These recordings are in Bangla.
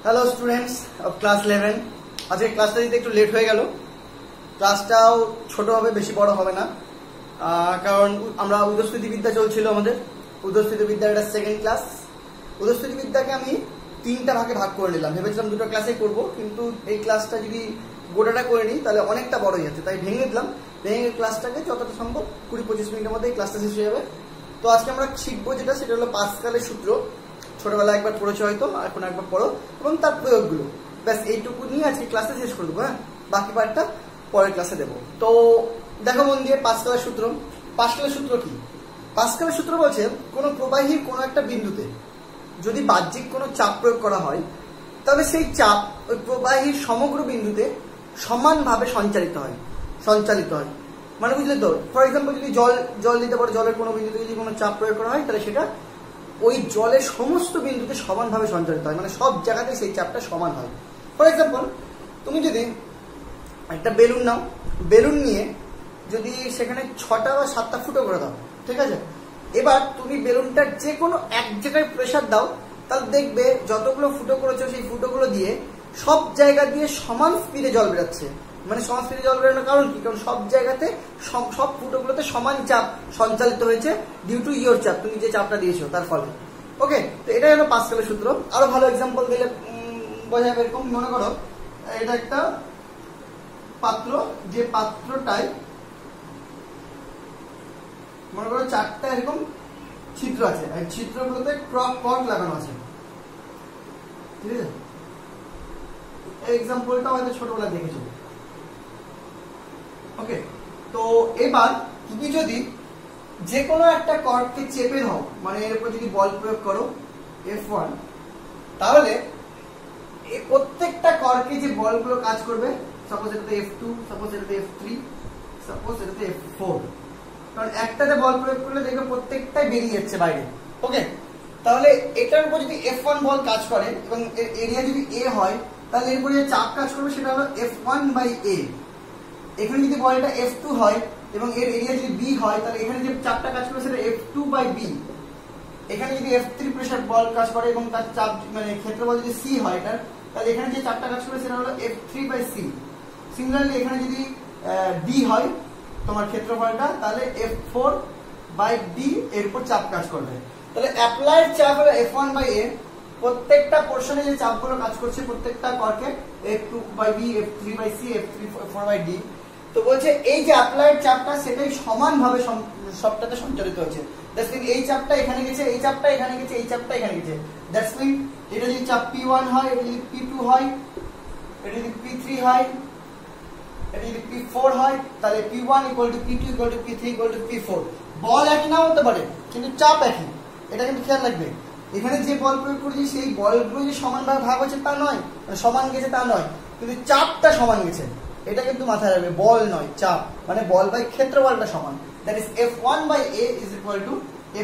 Hello students of class 11। আজকে ক্লাসটা দিতে একটু লেট হয়ে গেল। ক্লাসটাও ছোট হবে, বেশি বড় হবে না, কারণ আমরা উদস্থিতিবিদ্যা চলছিল আমাদের। উদস্থিতিবিদ্যার এটা সেকেন্ড ক্লাস। উদস্থিতিবিদ্যাকে আমি তিনটা ভাগে ভাগ করে নিলাম। ভেবেছিলাম দুটো ক্লাসে করব, কিন্তু এই ক্লাসটা যদি গোটাটা করে নিই তাহলে অনেকটা বড় হয়ে যাচ্ছে, তাই ভেঙে দিলাম। ভেঙে ক্লাসটাকে যতটা সম্ভব 20-25 মিনিটের মধ্যে এই ক্লাসটা শেষ হয়ে যাবে। তো আজকে আমরা শিখবো সেটা হলো পাস্কালের সূত্র। ছোটবেলায় একবার পড়েছো হয়তো, এখন একবার পড়ো, এবং তার প্রয়োগগুলো। ব্যাস এইটুকু নিয়ে আজকে ক্লাসটা শেষ করে দেবো। হ্যাঁ, বাকি পার্টটা পরের ক্লাসে দেবো। তো দেখো মন দিয়ে, পাস্কালের সূত্র। পাস্কালের সূত্র কি? পাস্কালের সূত্র বলছে কোনো প্রবাহীর কোনো একটা বিন্দুতে যদি বাহ্যিক কোনো চাপ প্রয়োগ করা হয়, তাহলে সেই চাপ ওই প্রবাহীর সমগ্র বিন্দুতে সমানভাবে সঞ্চালিত হয়। মানে বুঝলে তো? ফর এক্সাম্পল, যদি জল দিতে পারো, জলের কোনো বিন্দুতে যদি কোনো চাপ প্রয়োগ করা হয়, তাহলে সেটা ওই জলের সমস্ত বিন্দুতে সমানভাবে সঞ্চালিত হয়, মানে সব জায়গাতে সেই চাপটা সমান হয়। ফর এক্সাম্পল, তুমি যদি একটা বেলুন নাও, বেলুন নিয়ে যদি সেখানে 6টা বা 7টা ফুটো করে দাও, ঠিক আছে? এবার তুমি বেলুনটার যে কোনো এক জায়গায় প্রেসার দাও, তাহলে দেখবে যতগুলো ফুটো করেছো সেই ফুটোগুলো দিয়ে সব জায়গা দিয়ে সমান স্পিডে জল বেরোচ্ছে। মানে সমান স্পিডে জল বেরোনোর কারণ কি? কারণ সব জায়গাতে সব ফুটোগুলোতে সমান চাপ সঞ্চালিত হয়েছে ডিউ টু ইয়োর চাপ, তুমি যে চাপটা দিয়েছো তার ফলে। ওকে, তো এটাই হলো পাস্কালের সূত্র। আরো ভালো এক্সাম্পল দিলে বোঝা যাবে। এরকম মনে করো, এটা একটা পাত্র, যে পাত্রটায় মনে করো 4টা এরকম ছিদ্র আছে, আর ছিদ্রগুলোতে কর্ক লাগানো আছে, ঠিক আছে? এই এক্সাম্পলটা হয়তো ছোটবেলায় দেখেছো। ওকে, তো এবার তুমি যদি যে কোনো একটা কর্ককে চেপে দাও, মানে এর উপর যদি বল প্রয়োগ করো F1, তাহলে এই প্রত্যেকটা কর্কে যে বলগুলো কাজ করবে, সাপোজ এটাতে F2, সাপোজ এটাতে F3, সাপোজ এটাতে F4, কারণ একটাতে বল প্রয়োগ করলে দেখবে প্রত্যেকটাই বেরিয়ে যাচ্ছে বাইরে। ওকে, তাহলে এটার উপর যদি F1 বল কাজ করে এবং এর এরিয়া যদি A হয়, তাহলে এর উপরে যে চাপ কাজ করবে সেটা হলো F1/A। এখানে যদি বলটা F2 হয় এবং এর এরিয়া যদি B হয়, তাহলে এখানে যে চাপটা কাজ করবে সেটা F2/B। এখানে যদি F3 প্রেসার বল কাজ করে এবং তার চাপ মানে ক্ষেত্রফল যদি C হয় এটার, তাহলে এখানে যে চাপটা কাজ করবে সেটা হলো F3/C। সিমিলারলি এখানে যদি D হয় তোমার ক্ষেত্রফলটা, তাহলে F4/D এর উপর চাপ কাজ করবে। তাহলে অ্যাপ্লাইড চাপ হলো F1/A। প্রত্যেকটা পোরশনে যে চাপগুলো কাজ করছে প্রত্যেকটা কর্কে F2/B, F3/C, F4/D। তো বলছে এই যে অ্যাপ্লাইড চাপটা সেটাই সমানভাবে সবটাতে সঞ্চালিত হচ্ছে। দ্যাটস মিন এই চাপটা এখানে গেছে, এই চাপটা এখানে গেছে, এই চাপটা এখানে গেছে। দ্যাটস মিন এটা যদি চাপ P1 হয়, এটা যদি P2 হয়, এটা যদি P3 হয়, এটা যদি P4 হয়, তাহলে P1 = P2 = P3 = P4। বল একই নাও হতে পারে, কিন্তু চাপ একই। এটা কিন্তু খেয়াল রাখবে। এখানে যে বল প্রয়োগ করেছি সেই বলগুলো যে সমানভাবে ভাগ হচ্ছে তা নয়, সমান গেছে তা নয়, কিন্তু চাপটা সমান গেছে। এটা কিন্তু মাথায় রাখবে, বল নয় চাপ, মানে বল বাই ক্ষেত্রফলটা সমান। That is F1/A =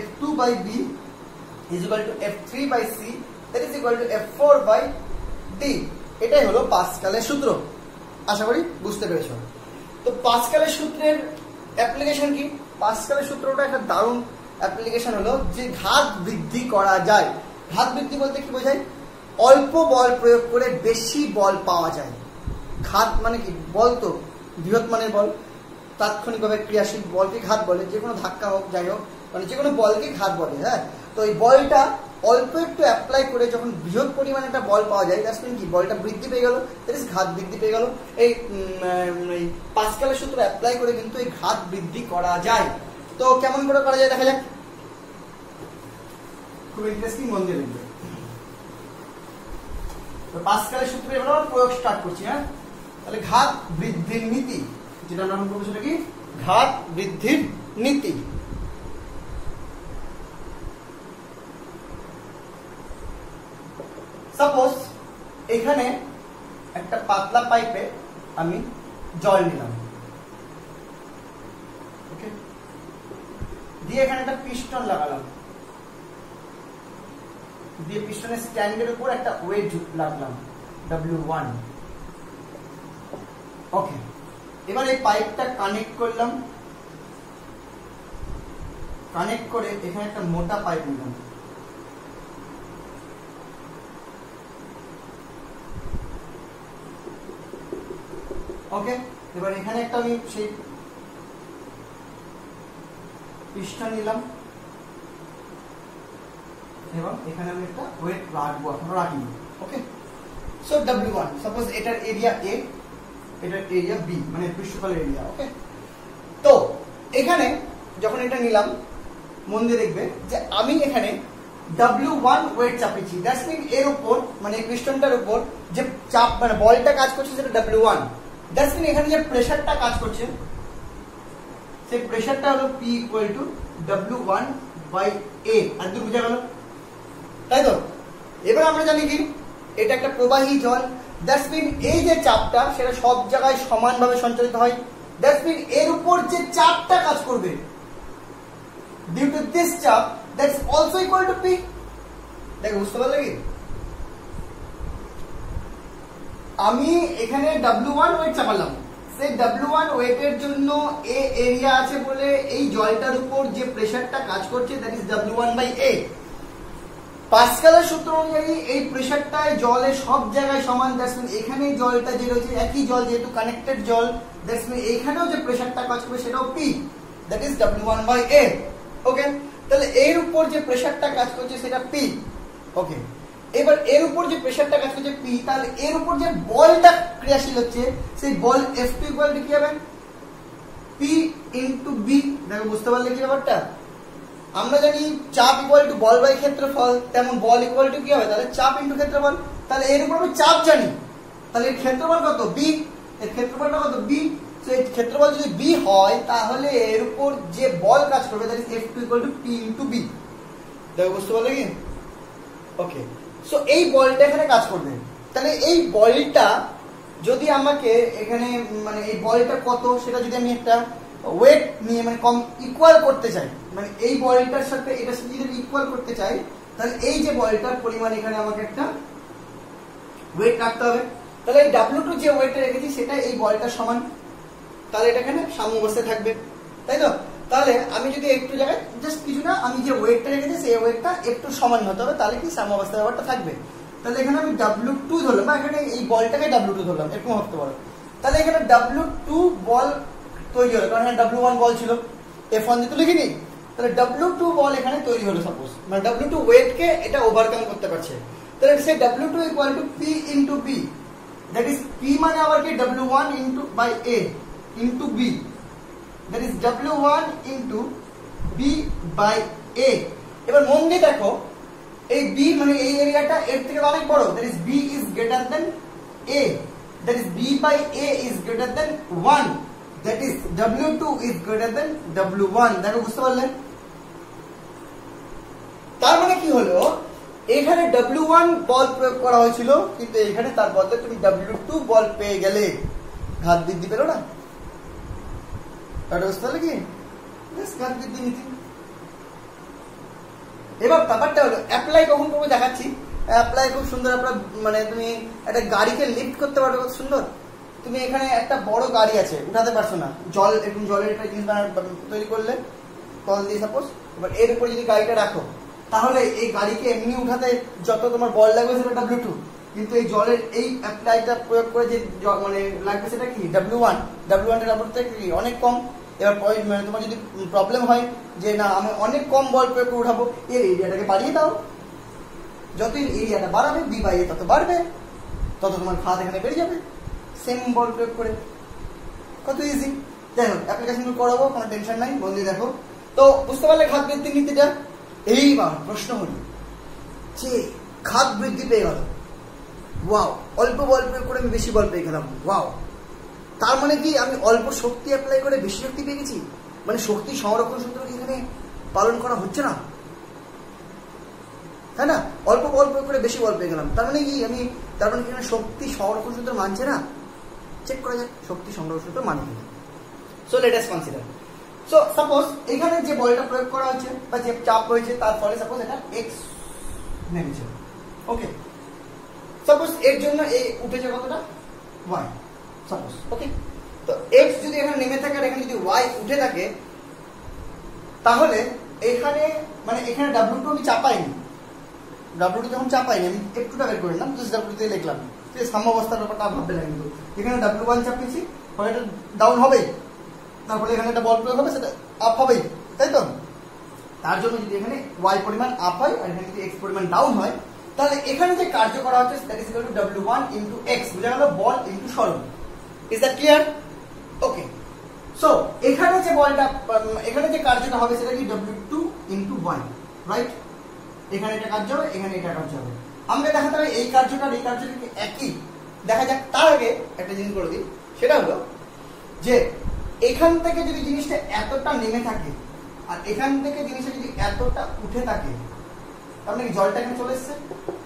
F2/B = F3/C, that is F4/D। এটাই হলো পাস্কালের সূত্র। আশা করি বুঝতে পেরেছো। তো পাস্কালের সূত্রের অ্যাপ্লিকেশন কি? পাস্কালের সূত্রটা একটা দারুণ অ্যাপ্লিকেশন হলো যে ঘাত বৃদ্ধি করা যায়। ঘাত বৃদ্ধি বলতে কি বোঝায়? অল্প বল প্রয়োগ করে বেশি বল পাওয়া যায়। ঘাত মানে কি? বল তো বৃহৎ মানের বল, তাৎক্ষণিকভাবে ক্রিয়াশীল বলকে ঘাত বলে। যে কোনো ধাক্কা হোক, যাই হোক, মানে যে কোনো বলকে ঘাত বলে। হ্যাঁ, তো এই বলটা অল্প একটু অ্যাপ্লাই করে যখন বৃহৎ পরিমাণে একটা বল পাওয়া যায়, দ্যাটস মিন কি বলটা বৃদ্ধি পেয়ে গেল, দ্যাট ইজ ঘাত বৃদ্ধি পেয়ে গেল। এই পাস্কালের সূত্র অ্যাপ্লাই করে কিন্তু এই ঘাত বৃদ্ধি করা যায়। তো কেমন করে করা যায় দেখা যাক। খুব ইন্টারেস্টিং, মন দিয়ে দেখবে। তো পাস্কালের সূত্রে এবার আমরা প্রয়োগ স্টার্ট করছি। হ্যাঁ, তাহলে ঘাত বৃদ্ধির নীতি, যেটা আমরা বলবো সেটা কি? ঘাত বৃদ্ধির নীতি। সাপোজ এখানে একটা পাতলা পাইপে আমি জল নিলাম, ওকে, দিয়ে এখানে একটা পিস্টন লাগালাম, দিয়ে পিস্টনের স্ট্যান্ডের উপর একটা ওয়েট লাগলাম W1। ওকে, এবার এই পাইপটা কানেক্ট করলাম, কানেক্ট করে এখানে একটা মোটা পাইপ নিলাম, ওকে, এবার এখানে একটা আমি সেই পৃষ্ঠা নিলাম এবং এখানে আমি একটা ওয়েট রাখবো, এখনো রাখিনি। ওকে, সো W1 সাপোজ এটার এরিয়া A, এটার এরিয়া B, মানে পৃষ্ঠতলের এরিয়া। ওকে, তো এখানে যখন এটা নিলাম মন দিয়ে দেখবে যে আমি এখানে W1 ওয়েট চাপিয়েছি, দ্যাটস মিন এর উপর মানে এই পিস্টনটার উপর যে চাপ মানে বলটা কাজ করছে সেটা W1, দ্যাটস মিন এখানে যে প্রেসারটা কাজ করছে সেই প্রেসারটা হলো P ইকুয়াল টু W1/A। আর দূর বুঝা গেল, তাই তো? এবার আমরা জানি কি এটা একটা প্রবাহী জল, দ্যাটস মিন এই যে চাপটা সেটা সব জায়গায় সমানভাবে সঞ্চালিত হয়, দ্যাটস মিন এর উপর যে চাপটা কাজ করবে ডিউ টু দিস চাপ that's also equal to P। দেখো বুঝতে পারলে কি, আমি এখানে W1 ওয়েট চাপালাম, সেই W1 ওয়েটের জন্য এ এরিয়া আছে বলে এই জলটার উপর যে প্রেসারটা কাজ করছে দ্যাট ইজ W1/A। পাস্কালের সূত্র অনুযায়ী এই প্রেসারটায় জলের সব জায়গায় সমান, দ্যাটস মিন এখানে জলটা যে রয়েছে একই জল যেহেতু কানেক্টেড জল, দ্যাটস মিন এখানেও যে প্রেসারটা কাজ করবে সেটাও P, দ্যাট ইজ W1/A। ওকে, তাহলে এর উপর যে প্রেসারটা কাজ করছে সেটা P। ওকে, এবার এর উপর যে প্রেসারটা কাজ করছে P, তাহলে এর উপর যে বলটা ক্রিয়াশীল হচ্ছে সেই বল F2 ইকুয়াল টু কি হবে P ইনটু B। দেখো বুঝতে পারলে কি ব্যাপারটা, আমরা জানি চাপ ইকুয়াল টু বল বাই ক্ষেত্রফল, তেমন বল ইকুয়াল টু কি হবে তাহলে চাপ ইনটু ক্ষেত্রফল। তাহলে এর উপর আমি চাপ জানি, তাহলে এর ক্ষেত্রফল কত B, এর ক্ষেত্রফলটা কত B। সো এই ক্ষেত্রফল যদি B হয় তাহলে এর উপর যে বল কাজ করবে that is F2 equal to P into B। দেখো বুঝতে পারলে কি? ওকে, সো এই বলটা এখানে কাজ করবে, তাহলে এই বলটা যদি আমাকে এখানে মানে এই বলটা কত সেটা যদি আমি একটা ওয়েট নিয়ে মানে কম ইকুয়াল করতে চাই, মানে এই বলটার সাথে এটার সাথে যদি ইকুয়াল করতে চাই তাহলে এই যে বলটার পরিমাণ এখানে আমাকে একটা ওয়েট রাখতে হবে। তাহলে এই W2 যে ওয়েটটা রেখেছি সেটা এই বলটার সমান, তাহলে এটা এখানে সাম্য অবস্থায় থাকবে, তাই তো? তাহলে আমি যদি একটু জায়গায় জাস্ট কিছু না, আমি যে ওয়েটটা রেখেছি সেই ওয়েটটা একটু সমান হতে হবে, তাহলে কি সাম্য অবস্থায় ব্যাপারটা থাকবে। তাহলে এখানে আমি W2 ধরলাম বা এখানে এই বলটাকে W2 ধরলাম, এরকম ভাবতে পারো। তাহলে এখানে W2 বল তৈরি হলো, কারণ এখানে W1 বল ছিল, F1 দিয়ে তো লিখিনি, তাহলে W2 বল এখানে তৈরি হলো সাপোজ, মানে W2 ওয়েটকে এটা ওভারকাম করতে পারছে। তাহলে সেই W2 equal to P into B, that is P মানে আবার কি W1 into by A into B, that is W1 into B by A। এবার মন দিয়ে দেখো এই B মানে এই এরিয়াটা এর থেকে অনেক বড়, that is B is greater than A, that is B by A is greater than 1, that is W2 is greater than W1। দেখো বুঝতে পারলে, তার মানে কি হলো এখানে W1 বল প্রয়োগ করা হয়েছিল কিন্তু এখানে তার বদলে তুমি W2 বল পেয়ে গেলে, ঘাত বৃদ্ধি পেলো না? বুঝতে পারলে কি, ঘাত বৃদ্ধি নীতি। এবার ব্যাপারটা হলো অ্যাপ্লাই কখন করবো দেখাচ্ছি। অ্যাপ্লাই খুব সুন্দর, আপনার মানে তুমি একটা গাড়িকে লিফট করতে পারবে খুব সুন্দর। তুমি এখানে একটা বড় গাড়ি আছে, উঠাতে পারছো না, জল এরকম জলের একটা জিনিস তৈরি করলে কল দিয়ে সাপোজ, এবার এর উপরে যদি গাড়িটা রাখো তাহলে এই গাড়িকে এমনি উঠাতে যত তোমার বল লাগবে সেটা W2, কিন্তু এই জলের এই অ্যাপ্লাইটা প্রয়োগ করে যে মানে লাগবে সেটা কি W1। W1 এর ব্যাপারটা কি অনেক কম। এবার মানে তোমার যদি প্রবলেম হয় যে না আমি অনেক কম বল প্রয়োগ করে উঠাবো, এর এরিয়াটাকে বাড়িয়ে দাও, যত এরিয়াটা বাড়াবে B বাই A তত বাড়বে, তত তোমার খাত এখানে বেড়ে যাবে সেম বল প্রয়োগ করে। কত ইজি। যাই হোক অ্যাপ্লিকেশন করাবো, কোনো টেনশন নাই, বন্ধু দেখো। তো বুঝতে পারলে ঘাত বৃদ্ধির নীতিটা। এইবার প্রশ্ন হল যে ঘাত বৃদ্ধি পেয়ে গেল, ওয়াও, অল্প বল প্রয়োগ করে আমি বেশি বল পেয়ে গেলাম, ওয়াও, তার মানে কি আমি অল্প শক্তি অ্যাপ্লাই করে বেশি শক্তি পেয়ে গেছি, মানে শক্তি সংরক্ষণ সূত্র এখানে পালন করা হচ্ছে না, তাই না? অল্প বল প্রয়োগ করে বেশি বল পেয়ে গেলাম, তার মানে কি আমি তার মানে কি শক্তি সংরক্ষণ সূত্র মানছে না? চেক করা যাক শক্তি সংরক্ষণ সূত্র মানে কি। So let us consider, so suppose এখানে যে বলটা প্রয়োগ করা হচ্ছে বা যে চাপ রয়েছে তার ফলে সাপোজ এটা x নেমেছে, ওকে, সাপোজ এর জন্য এই উঠেছে কতটা y সাপোজ, ওকে। তো x যদি এখানে নেমে থাকে আর এখানে যদি y উঠে থাকে তাহলে এখানে মানে এখানে W2 আমি চাপাইনি, W2 যখন চাপাইনি আমি একটুটা বের করে নিলাম, জাস্ট W2 দিয়ে লিখলাম, ঠিক আছে? সাম্যাবস্থার ব্যাপারটা ভাববে না, কিন্তু এখানে W1 চাপিয়েছি ফলে এটা ডাউন হবেই, তারপরে এখানে একটা বল প্রয়োগ হবে, সেটা আপ হবেই, তাই তো? তার জন্য যদি এখানে y পরিমাণ আপ হয় আর এখানে যদি x পরিমাণ ডাউন হয়, তাহলে এখানে যে কার্য করা হচ্ছে that is equal two w1 into x, বুঝা গেল? বল ইনটু সরণ। Is that clear? Okay, so এখানে যে বলটা, এখানে যে কার্যটা হবে সেটা কি w2 ইনটু y, রাইট? এখানে এটা কার্য হবে, এখানে এটা কার্য হবে। আমাকে দেখাতে হবে এই কার্যটা আর এই কার্যটা কি একই। দেখা যাক। তার আগে একটা জিনিস বলে দিই, সেটা হলো যে এখান থেকে যদি জিনিসটা এতটা নেমে থাকে আর এখান থেকে জিনিসটা যদি এতটা উঠে থাকে, তার মানে কি জলটা এখানে চলে এসছে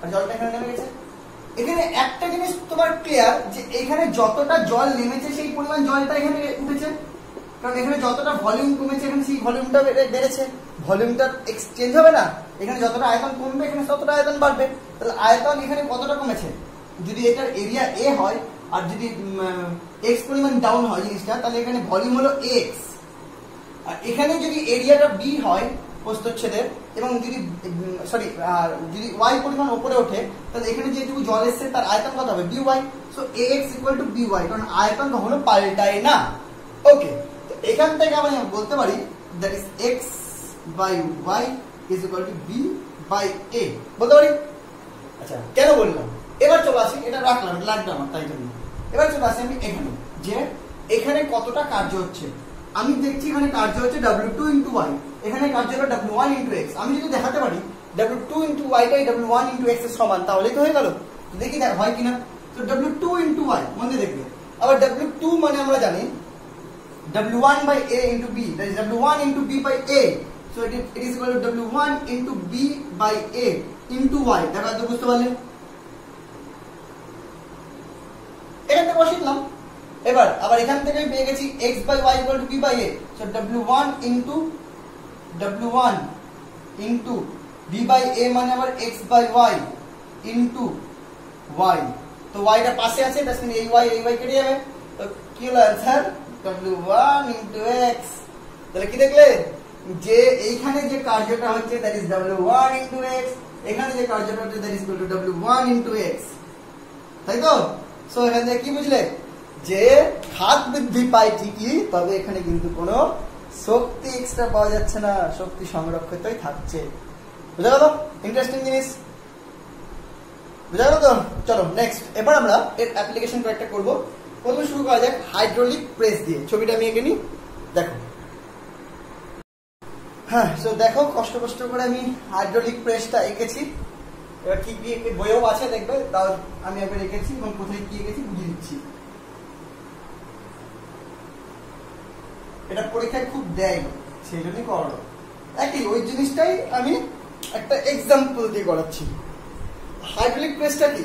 আর জলটা এখানে নেমে গেছে। এখানে একটা জিনিস তোমার ক্লিয়ার যে এখানে যতটা জল নেমেছে সেই পরিমাণ জলটা এখানে উঠেছে, কারণ এখানে যতটা ভলিউম কমেছে এখানে সেই ভলিউমটা বেড়েছে। ভলিউমটা এক্সচেঞ্জ হবে না, এখানে যতটা আয়তন কমবে এখানে ততটা আয়তন বাড়বে। তাহলে আয়তন এখানে কতটা কমেছে? যদি এটার এরিয়া এ হয় আর যদি এক্স পরিমাণ ডাউন হয় জিনিসটা, তাহলে এখানে ভলিউম হলো এক্স। আর এখানে যদি এরিয়াটা বি হয় প্রস্থচ্ছেদের এবং যদি যদি ওয়াই পরিমাণ উপরে ওঠে, তাহলে এখানে যেটুকু জল এসছে তার আয়তন কত হবে? B Y. So A X equal to B Y, কারণ আয়তন কখনো পাল্টায় না। ওকে, তো এখান থেকে আমি বলতে পারি that is X by Y is equal to B by A, বলতে পারি। আচ্ছা, কেন বললাম? এবার চলে আসি, এটা রাখলাম, এটা লাগবে আমার, তাই জন্য। এবার চলে আসি আমি এখানে, যে এখানে কতটা কার্য হচ্ছে। আমি দেখছি এখানে কার্য হচ্ছে w2 ইন্টু y, এখানে কার্য হলো w1 ইন্টু x। আমি যদি দেখাতে পারি w2 ইন্টু y টাই w1 ইন্টু x এর সমান, তাহলেই তো হয়ে গেল। দেখি হয় কিনা। তো w2 ইন্টু y মনে দেখবে। আবার w2 মানে আমরা জানি w1 by a into b, that is w1 into b by a, so it is equal to w1 into b by a into y। দেখো তো বুঝতে পারলে? এখান থেকে বসিয়ে এবার আবার এখান থেকে পেয়ে গেছি x by y equal to b by a, so w1 into b by a মানে আবার x by y into y। তো y টা পাশে আছে, তার মানে এই y কেটে যাবে। তো কি হলো आंसर? w1 into x। তাহলে কি দেখলে যে এইখানে যে কার্যটা হচ্ছে that is w1 into x, এখানে যে কার্যটা হচ্ছে that is equal to w1 into x, তাই তো? সো এখান থেকে কি বুঝলে? যে ঘাত বৃদ্ধি পায় ঠিকই, তবে এখানে কিন্তু কোনো শক্তি এক্সট্রা পাওয়া যাচ্ছে না, শক্তি সংরক্ষিতই থাকছে। বুঝা গেল? ইন্টারেস্টিং জিনিস, বুঝা গেল তো? চলো নেক্সট, এবার আমরা এর অ্যাপ্লিকেশন কয়েকটা করব। প্রথমে শুরু করা যাক হাইড্রোলিক প্রেস দিয়ে। ছবিটা আমি এঁকে নিই, দেখো। হ্যাঁ, তো দেখো কষ্ট করে আমি হাইড্রোলিক প্রেসটা এঁকেছি। এবার কি কি বইও আছে দেখবে, তাও আমি একবার এঁকেছি এবং কোথায় কি এঁকেছি বুঝিয়ে দিচ্ছি। এটা পরীক্ষায় খুব দেয়, সেই জন্যই করানো। একই ওই জিনিসটাই আমি একটা এক্সাম্পল দিয়ে করাচ্ছি। হাইড্রোলিক প্রেসটা কি?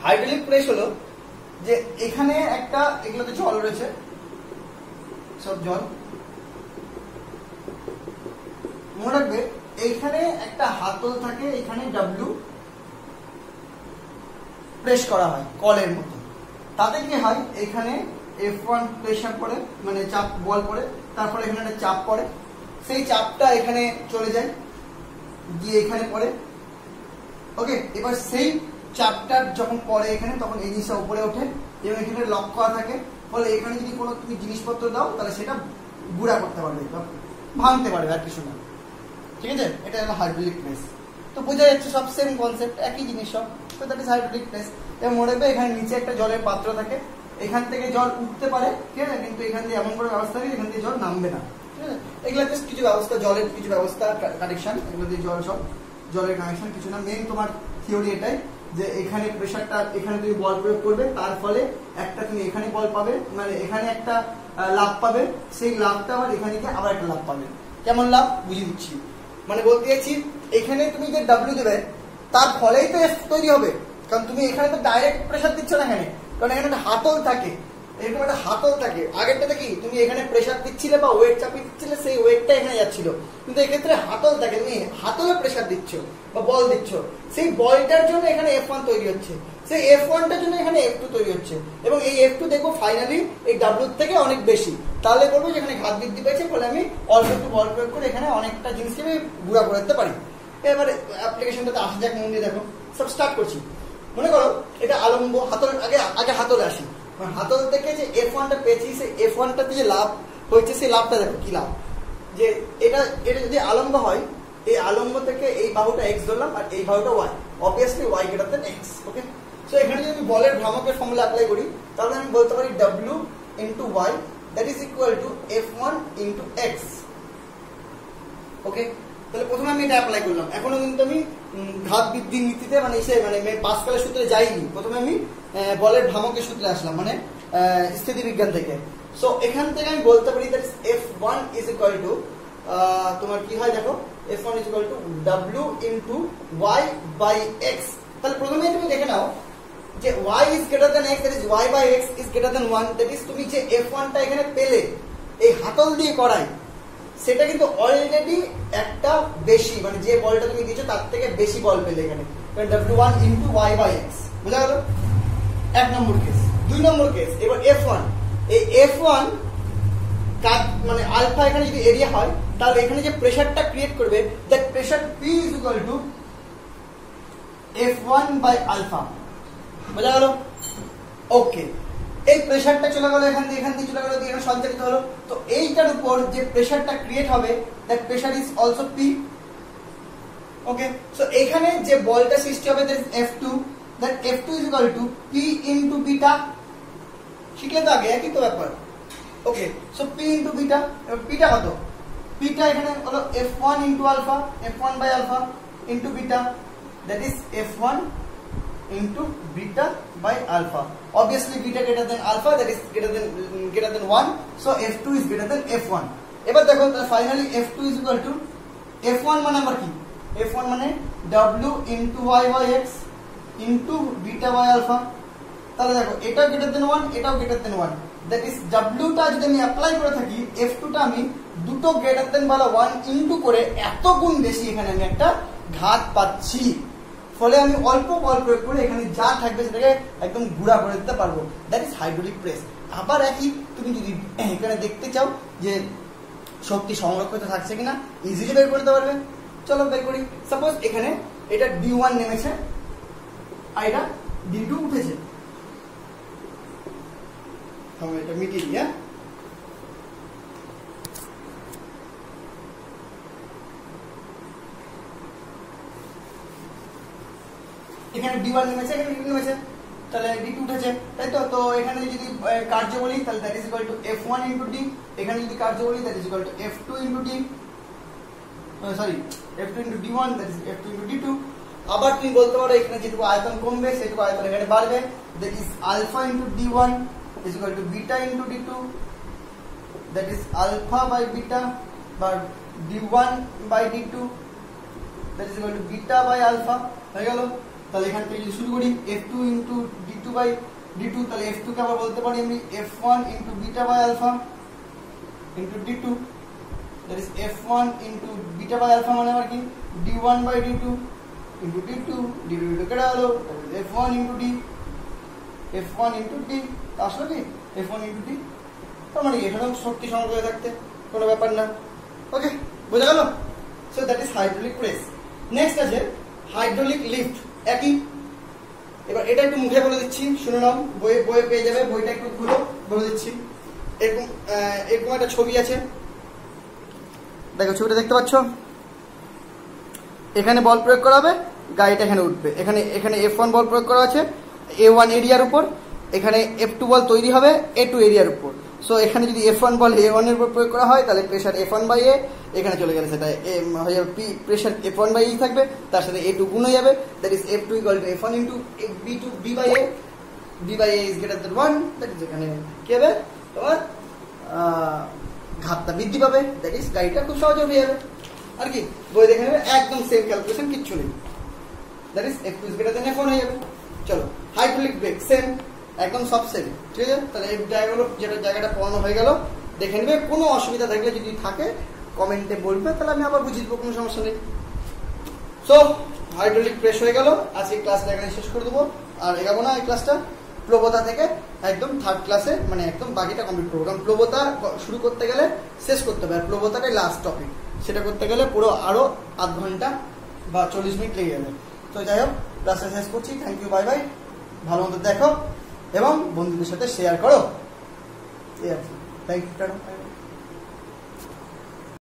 হাইড্রোলিক প্রেস হলো যে এখানে একটা, এগুলোতে জল রয়েছে, সব জল। মনে রাখবে এইখানে একটা হাতল থাকে, এখানে ডাব্লিউ প্রেস করা হয় কলের মতো। তাতে কি হয়? এখানে F1 প্রেসার পড়ে, মানে চাপ, বল পড়ে, তারপরে এখানে একটা চাপ পড়ে, সেই চাপটা এখানে চলে যায় গিয়ে এখানে পড়ে। ওকে, এবার সেই চাপটা যখন পড়ে এখানে, তখন এই জিনিসটা উপরে ওঠে এবং এখানে লক করা থাকে। ফলে এখানে যদি কোনো তুমি জিনিসপত্র দাও তাহলে সেটা গুঁড়া করতে পারবে বা ভাঙতে পারবে, আর কিছু না। ঠিক আছে, এটা হলো হাইড্রোলিক প্রেস। তো বোঝা যাচ্ছে সব সেম কনসেপ্ট, একই জিনিস সব। তো দ্যাট ইজ হাইড্রোলিক প্রেস। এবং মনে রাখবে এখানে নিচে একটা জলের পাত্র থাকে, এখান থেকে জল উঠতে পারে, ঠিক আছে, কিন্তু এখান দিয়ে এমন করে ব্যবস্থা থাকে এখান দিয়ে জল নামবে না। ঠিক আছে, এগুলো জাস্ট কিছু ব্যবস্থা, জলের কিছু ব্যবস্থা, কানেকশন, এগুলো দিয়ে জলের কানেকশন কিছু না। মেইন তোমার থিওরি এটাই যে এখানে প্রেসারটা, এখানে তুমি বল প্রয়োগ করবে, তার ফলে একটা তুমি এখানে বল পাবে, মানে এখানে একটা লাভ পাবে, সেই লাভটা আবার এখানে গিয়ে আবার একটা লাভ পাবে। কেমন লাভ বুঝিয়ে দিচ্ছি। মানে বলতে চাইছি এখানে তুমি যে ডাব্লিউ দেবে তার ফলেই তো এফ তৈরি হবে, কারণ তুমি এখানে তো ডাইরেক্ট প্রেসার দিচ্ছ না এখানে, কারণ এখানে একটা হাতল থাকে, এরকম একটা হাতল থাকে। আগেরটাতে কি তুমি এখানে প্রেসার দিচ্ছিলে বা ওয়েট চাপিয়ে দিচ্ছিলে, সেই ওয়েটটা এখানে যাচ্ছিল, কিন্তু এক্ষেত্রে হাতল থাকে, তুমি হাতলে প্রেসার দিচ্ছ বা বল দিচ্ছ, সেই বলটার জন্য এখানে F1 তৈরি হচ্ছে, সেই F1টার জন্য এখানে F2 তৈরি হচ্ছে, এবং এই F2 দেখবো ফাইনালি এই W থেকে অনেক বেশি। তাহলে বলবো যে এখানে ঘাত বৃদ্ধি পেয়েছে, ফলে আমি অল্প একটু বল প্রয়োগ করে এখানে অনেকটা জিনিসকে আমি গুঁড়া করে দিতে পারি। এবারে অ্যাপ্লিকেশনটাতে আসা যাক, মন দিয়ে দেখো। সব স্টার্ট করছি। মনে করো এটা আলম্ব, হাতল, আগে হাতলে আসি। হাতল থেকে যে F1টা পেয়েছি, সেই F1টাতে যে লাভ হয়েছে সেই লাভটা দেখো কি লাভ, যে এটা যদি আলম্ব হয়, এই আলম্ব থেকে এই বাহুটা x ধরলাম আর এই বাহুটা y, obviously y greater than x। ওকে, সো এখানে যদি বলের ভ্রামকের ফর্মুলা অ্যাপ্লাই করি তাহলে আমি বলতে পারি w into y that is equal to F1 into x। ওকে, তাহলে প্রথমে আমি এটা অ্যাপ্লাই করলাম। এখনো কিন্তু আমি ঘাত বৃদ্ধির নীতিতে মানে পাস্কালের সূত্রে যাইনি, প্রথমে আমি বলের ভ্রামকের সূত্রে আসলাম, মানে স্থিতিবিজ্ঞান থেকে। সো এখান থেকে আমি বলতে পারি that F1 is equal two তোমার কি হয় দেখো, F1 is equal to w into y by x। তাহলে প্রথমে তুমি দেখে নাও যে y is greater than x, that is y by x is greater than 1, that is তুমি যে F1টা এখানে পেলে এই হাতল দিয়ে করাই, সেটা কিন্তু অলরেডি একটা বেশি, মানে যে বলটা তুমি দিয়েছো তার থেকে বেশি বল পেলে এখানে, কারণ w1 into y by x। বুঝা গেল? এক নম্বর কেস। দুই নম্বর কেস, এবার F1, এই F1 মানে আলফা এখানে যদি এরিয়া হয় তাহলে এখানে যে প্রেসারটা ক্রিয়েট করবে that pressure P is equal to F1 by alpha. বুঝা গেল? ওকে, এই প্রেসারটা চলে গেল এখান দিয়ে চলে গেল, এখানে সঞ্চালিত হলো। তো এইটার উপর যে প্রেসারটা ক্রিয়েট হবে that pressure is also P। Okay, so এখানে যে বলটা সৃষ্টি হবে that is F2, that F2 is equal to P into beta. শিখলে তো আগে একই তো ব্যাপার। Okay, so P into beta, beta কত? পিটা এখানে হলো F1 into alpha, F1 by alpha into beta, that is F1 into beta by alpha. Obviously beta greater than alpha, that is greater than 1, so F2 is greater than F1. এবার দেখো finally F2 is equal to F1 মানে আমার কি? F1 মানে W into y by x into beta by alpha। তাহলে দেখো এটা greater than 1, এটাও greater than 1, that is W টা যদি আমি অ্যাপ্লাই করে থাকি, F2 টা আমি দুটো greater than বলা 1 into করে এত গুণ বেশি এখানে আমি একটা ঘাত পাচ্ছি। ফলে আমি অল্প বল প্রয়োগ করে এখানে যা থাকবে সেটাকে একদম গুঁড়া করে দিতে পারবো, দ্যাট ইজ হাইড্রোলিক প্রেস। আবার একই, তুমি যদি এখানে দেখতে চাও যে শক্তি সংরক্ষিত থাকছে কিনা, ইজিলি বের করতে পারবে। চলো বের করি। সাপোজ এখানে এটা D1 নেমেছে আর এটা D2 উঠেছে, আমি এটা মিটিয়ে দিই। এখানে D1 নেমেছে, এখানে D2 নেমেছে, তাহলে D2 উঠেছে, তাই তো? তো এখানে যদি কার্য বলি তাহলে that is equal to F1 into D, এখানে যদি কার্য বলি that is equal two F2 into D, sorry F2 into D1, that is F2 into D2। আবার তুমি বলতে পারো এখানে যেটুকু আয়তন কমবে সেটুকু আয়তন এখানে বাড়বে, that is alpha into D1 is equal to beta into D2, that is alpha by beta বা D1 by D2, that is equal to beta by alpha. হয়ে গেল? তাহলে এখান থেকে যদি শুরু করি F2 into D2 by D2, তাহলে F2 কে আবার বলতে পারি আমি F1 into beta by alpha into D2, that is F1 into beta by alpha মানে আবার কি D1 by D2 into D2, D2 কেটে গেল, F1 into D, F1 into D, আসলো কি F1 ইনটু D। তার মানে এখানেও শক্তি সংগ্রহ থাকতে কোনো ব্যাপার না। ওকে, বোঝা গেল? So that is hydraulic press. Next আছে হাইড্রোলিক লিফট। একই, এবার এটা একটু মুখে বলে দিচ্ছি, শুনে নাও, বইয়ে পেয়ে যাবে, বইটা একটু খুলো, বলে দিচ্ছি। এরকম এরকম একটা ছবি আছে, দেখো ছবিটা দেখতে পাচ্ছ? এখানে বল প্রয়োগ করা হবে, গাড়িটা এখানে উঠবে। এখানে F1 বল প্রয়োগ করা আছে A1 এরিয়ার উপর, এখানে F2 বল তৈরি হবে A2 এরিয়ার উপর। সো এখানে যদি F1 বল A1 এর উপর প্রয়োগ করা হয় তাহলে প্রেসার F1 বাই A, এখানে চলে গেলে সেটা হয়ে যাবে P, pressure F1 by E থাকবে, তার সাথে A2 গুণ হয়ে যাবে, that is F2 equal to F1 into B2 B by A, B by A is greater than 1, that is এখানে কি হবে তোমার ঘাতটা বৃদ্ধি পাবে, দ্যাট ইজ গাড়িটা খুব সহজে হয়ে যাবে। আর কি বই দেখে নেবে, একদম সেম ক্যালকুলেশন, কিচ্ছু নেই, that is F2 is greater than F1 হয়ে যাবে। চলো হাইড্রোলিক ব্রেক সেম, একদম সব সেম, ঠিক আছে? তাহলে এই জায়গাগুলো যেটা জায়গাটা পড়ানো হয়ে গেল, দেখে নেবে। কোনো অসুবিধা থাকলে যদি থাকে কমেন্টে বলবে, তাহলে আমি আবার বুঝিয়ে দেবো, কোনো সমস্যা নেই। সো হাইড্রোলিক প্রেস হয়ে গেল, আজকে ক্লাসটা এখানে শেষ করে দেবো, আর এগাবো না এই ক্লাসটা। প্লবতা থেকে একদম থার্ড ক্লাসে মানে একদম বাকিটা কমপ্লিট করবো, কারণ প্লবতা শুরু করতে গেলে শেষ করতে হবে, আর প্লবতাটাই লাস্ট টপিক, সেটা করতে গেলে পুরো আরো আধ ঘন্টা বা 40 মিনিট লেগে যাবে। তো যাই হোক, ক্লাসটা শেষ করছি। থ্যাংক ইউ, বাই বাই, ভালো মতো দেখো, এবং বন্ধুদের সাথে শেয়ার করো। এই আর কি। Thank you.